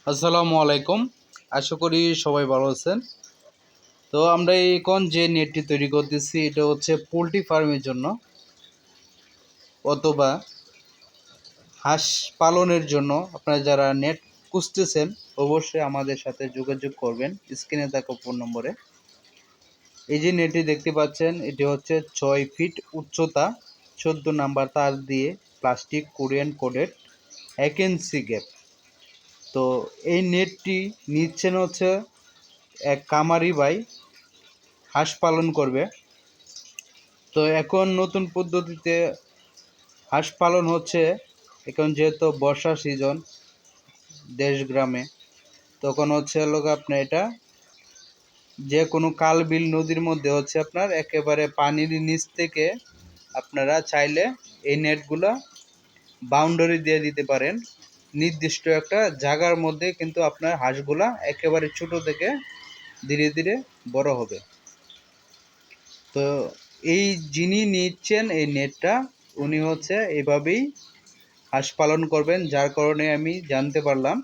আসসালামু আলাইকুম। আশা করি সবাই ভালো আছেন। তো আমরা এখন যে নেটটি তৈরি করতেছি এটা হচ্ছে পোলট্রি ফার্মের জন্য অথবা হাঁস পালনের জন্য। আপনারা যারা নেট খুঁজতেছেন অবশ্যই আমাদের সাথে যোগাযোগ করবেন স্ক্রিনে থাকা ফোন নম্বরে। এই যে নেটটি দেখতে পাচ্ছেন এটি হচ্ছে 6 ফিট উচ্চতা, 14 নাম্বার তার দিয়ে প্লাস্টিক কোরিয়ান কোডেড 1 ইঞ্চি গ্যাপ। তো এই নেটটি নিচ্ছেন হচ্ছে এক কামারি ভাই, হাঁস পালন করবে। তো এখন নতুন পদ্ধতিতে হাঁস পালন হচ্ছে। এখন যেহেতু বর্ষা সিজন দেশ গ্রামে, তখন হচ্ছে লোক আপনার এটা যে কোনো কাল বিল নদীর মধ্যে হচ্ছে আপনার একেবারে পানির নিচ থেকে আপনারা চাইলে এই নেটগুলো বাউন্ডারি দিয়ে দিতে পারেন। নির্দিষ্ট একটা জায়গার মধ্যে কিন্তু আপনার হাঁসগুলা একেবারে ছোট থেকে ধীরে ধীরে বড় হবে। তো এই যিনি নিচ্ছেন এই নেটটা উনি হচ্ছে এভাবেই হাঁস পালন করবেন, যার কারণে আমি জানতে পারলাম।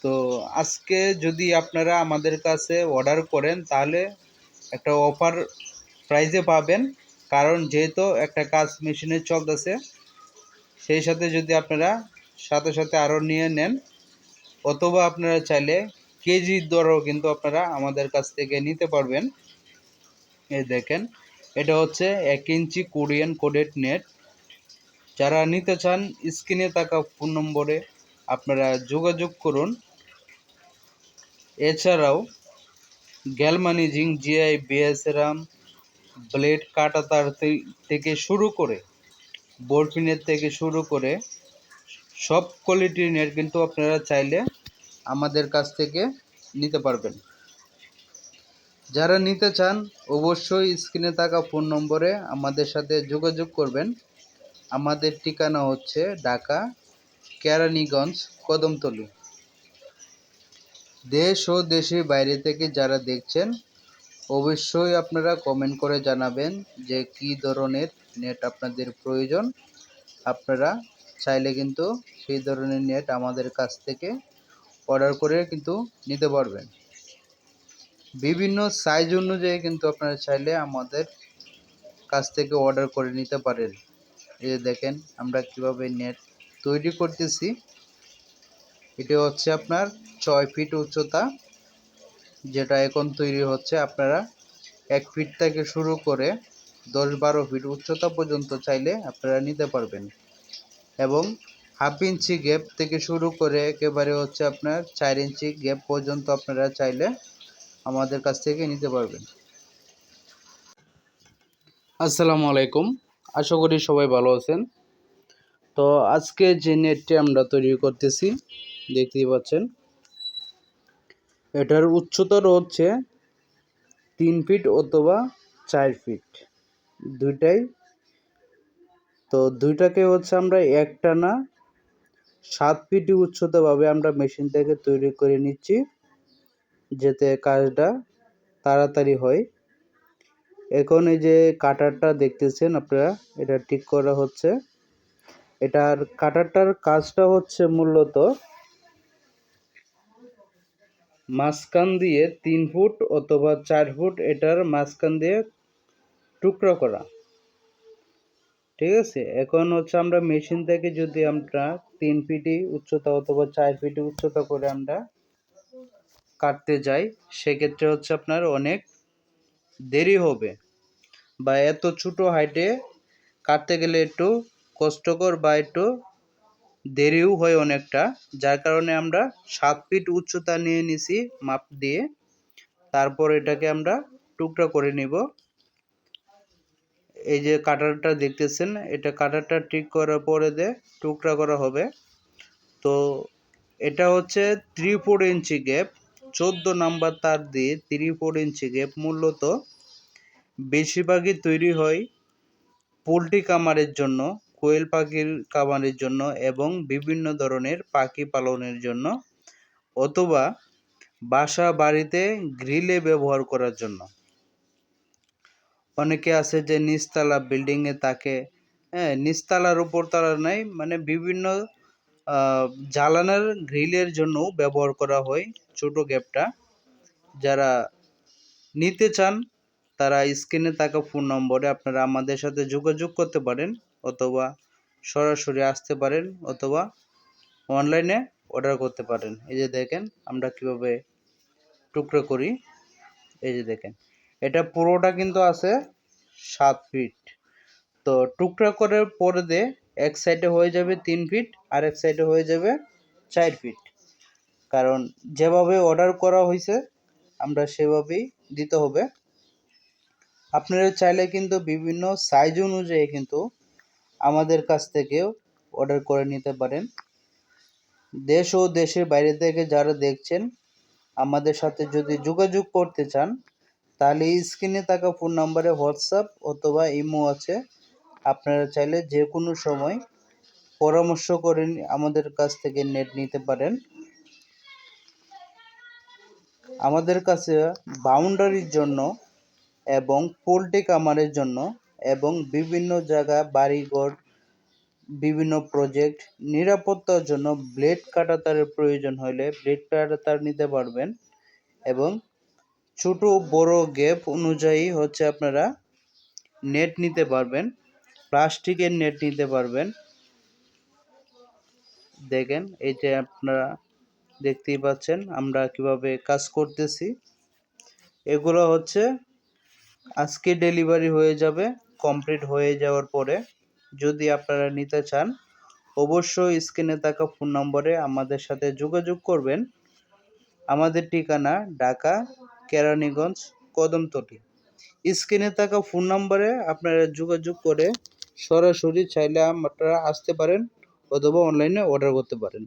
তো আজকে যদি আপনারা আমাদের কাছে অর্ডার করেন তাহলে একটা অফার প্রাইজে পাবেন, কারণ যেহেতু একটা কাজ মেশিনে চলতেছে। সেই সাথে যদি আপনারা সাথে সাথে আরও নিয়ে নেন অথবা আপনারা চাইলে কেজির দরেও কিন্তু আপনারা আমাদের কাছ থেকে নিতে পারবেন। এই দেখেন, এটা হচ্ছে 1 ইঞ্চি কোরিয়ান কোডেড নেট। যারা নিতে চান স্ক্রিনে থাকা ফোন নম্বরে আপনারা যোগাযোগ করুন। এছাড়াও গ্যালমানিজিং জিআই বিএসরাম ব্লেড কাটাতার থেকে শুরু করে বরফিনের থেকে শুরু করে সব কোয়ালিটির নেট কিন্তু আপনারা চাইলে আমাদের কাছ থেকে নিতে পারবেন। যারা নিতে চান অবশ্যই স্ক্রিনে থাকা ফোন নম্বরে আমাদের সাথে যোগাযোগ করবেন। আমাদের ঠিকানা হচ্ছে ঢাকা কেরানীগঞ্জ কদমতলী। দেশ ও দেশের বাইরে থেকে যারা দেখছেন অবশ্যই আপনারা কমেন্ট করে জানাবেন যে কী ধরনের নেট আপনাদের প্রয়োজন। আপনারা চাইলে কিন্তু সেই ধরনের নেট আমাদের কাছ থেকে অর্ডার করে কিন্তু নিতে পারবেন। বিভিন্ন সাইজ অনুযায়ী কিন্তু আপনারা চাইলে আমাদের কাছ থেকে অর্ডার করে নিতে পারেন। এই যে দেখেন আমরা কিভাবে নেট তৈরি করতেছি। এটা হচ্ছে আপনার 6 ফিট উচ্চতা, যেটা এখন তৈরি হচ্ছে। আপনারা 1 ফিট থেকে শুরু করে 10-12 ফিট উচ্চতা পর্যন্ত চাইলে আপনারা নিতে পারবেন, এবং হাফ ইঞ্চি গ্যাপ থেকে শুরু করে একেবারে হচ্ছে আপনার 4 ইঞ্চি গ্যাপ পর্যন্ত আপনারা চাইলে আমাদের কাছ থেকে নিতে পারবেন। আসসালামু আলাইকুম, আশা করি সবাই ভালো আছেন। তো আজকে যে নেটটি আমরা তৈরি করতেছি দেখতেই পাচ্ছেন, এটার উচ্চতা হচ্ছে 3 ফিট অথবা 4 ফিট দুইটাই। তো দুইটাকে হচ্ছে আমরা একটানা 7 ফিট উচ্চতাভাবে আমরা মেশিন থেকে তৈরি করে নিচ্ছি, যাতে কাজটা তাড়াতাড়ি হয়। এখন এই যে কাটারটা দেখতেছেন আপনারা, এটা ঠিক করা হচ্ছে। এটার কাটারটার কাজটা হচ্ছে মূলত মাঝখান দিয়ে 3 ফুট অথবা 4 ফুট এটার মাঝখান দিয়ে টুকরো করা। ঠিক আছে, এখন হচ্ছে আমরা মেশিন থেকে যদি আমরা 3 ফিটি উচ্চতা অথবা 4 ফিটি উচ্চতা করে আমরা কাটতে যাই, সেক্ষেত্রে হচ্ছে আপনার অনেক দেরি হবে, বা এত ছোট হাইটে কাটতে গেলে একটু কষ্টকর বা একটু দেরিও হয় অনেকটা। যার কারণে আমরা 7 ফিট উচ্চতা নিয়ে নিছি মাপ দিয়ে। তারপর এটাকে আমরা টুকরা করে নিব। এই যে কাটারটা দেখতেছেন, এটা কাটারটা ঠিক করার পরে টুকরা করা হবে। তো এটা হচ্ছে 3-4 ইঞ্চি গ্যাপ, 14 নাম্বার তার দিয়ে 3-4 ইঞ্চি গ্যাপ মূলত বেশিরভাগই তৈরি হয় পোলট্রি খামারের জন্য, কোয়েল পাখির খামারের জন্য এবং বিভিন্ন ধরনের পাখি পালনের জন্য, অথবা বাসা বাড়িতে গ্রিলে ব্যবহার করার জন্য। অনেকে আছে যে নিচতলা বিল্ডিংয়ে থাকে, হ্যাঁ, নিচতলার উপর তলা নাই, মানে বিভিন্ন জ্বালানোর গ্রিলের জন্য ব্যবহার করা হয় ছোট গ্যাপটা। যারা নিতে চান তারা স্ক্রিনে থাকা ফোন নম্বরে আপনারা আমাদের সাথে যোগাযোগ করতে পারেন, অথবা সরাসরি আসতে পারেন, অথবা অনলাইনে অর্ডার করতে পারেন। এই যে দেখেন আমরা কিভাবে টুকরো করি। এই যে দেখেন এটা পুরোটা কিন্তু আছে 7 ফিট। তো টুকরা করার পরে দিয়ে এক সাইডে হয়ে যাবে 3 ফিট আর এক সাইডে হয়ে যাবে 4 ফিট। কারণ যেভাবে অর্ডার করা হয়েছে আমরা সেভাবেই দিতে হবে। আপনারা চাইলে কিন্তু বিভিন্ন সাইজ অনুযায়ী কিন্তু আমাদের কাছ থেকেও অর্ডার করে নিতে পারেন। দেশ ও দেশের বাইরে থেকে যারা দেখছেন আমাদের সাথে যদি যোগাযোগ করতে চান তাহলে স্ক্রিনে থাকা ফোন নম্বরে হোয়াটসঅ্যাপ অথবা ইমো আছে। আপনারা চাইলে যে কোনো সময় পরামর্শ করে আমাদের কাছ থেকে নেট নিতে পারেন। আমাদের কাছে বাউন্ডারির জন্য এবং পোল্ট্রি খামারের জন্য এবং বিভিন্ন জায়গা বাড়িঘর, বিভিন্ন প্রজেক্ট নিরাপত্তার জন্য ব্লেড কাঁটাতারের প্রয়োজন হলে ব্লেড কাঁটাতার নিতে পারবেন। এবং ছোট বড় গ্যাপ অনুযায়ী হচ্ছে আপনারা নেট নিতে পারবেন, প্লাস্টিকের নেট নিতে পারবেন। দেখেন এই যে আপনারা দেখতেই পাচ্ছেন আমরা কিভাবে কাজ করতেছি। এগুলো হচ্ছে আজকে ডেলিভারি হয়ে যাবে। কমপ্লিট হয়ে যাওয়ার পরে যদি আপনারা নিতে চান অবশ্যই স্ক্রিনে থাকা ফোন নম্বরে আমাদের সাথে যোগাযোগ করবেন। আমাদের ঠিকানা ঢাকা কেরানীগঞ্জ কদমতলী। স্ক্রিনে থাকা ফোন নম্বরে আপনারা যোগাযোগ করে সরাসরি চাইলে আপনারা আসতে পারেন অথবা অনলাইনে অর্ডার করতে পারেন।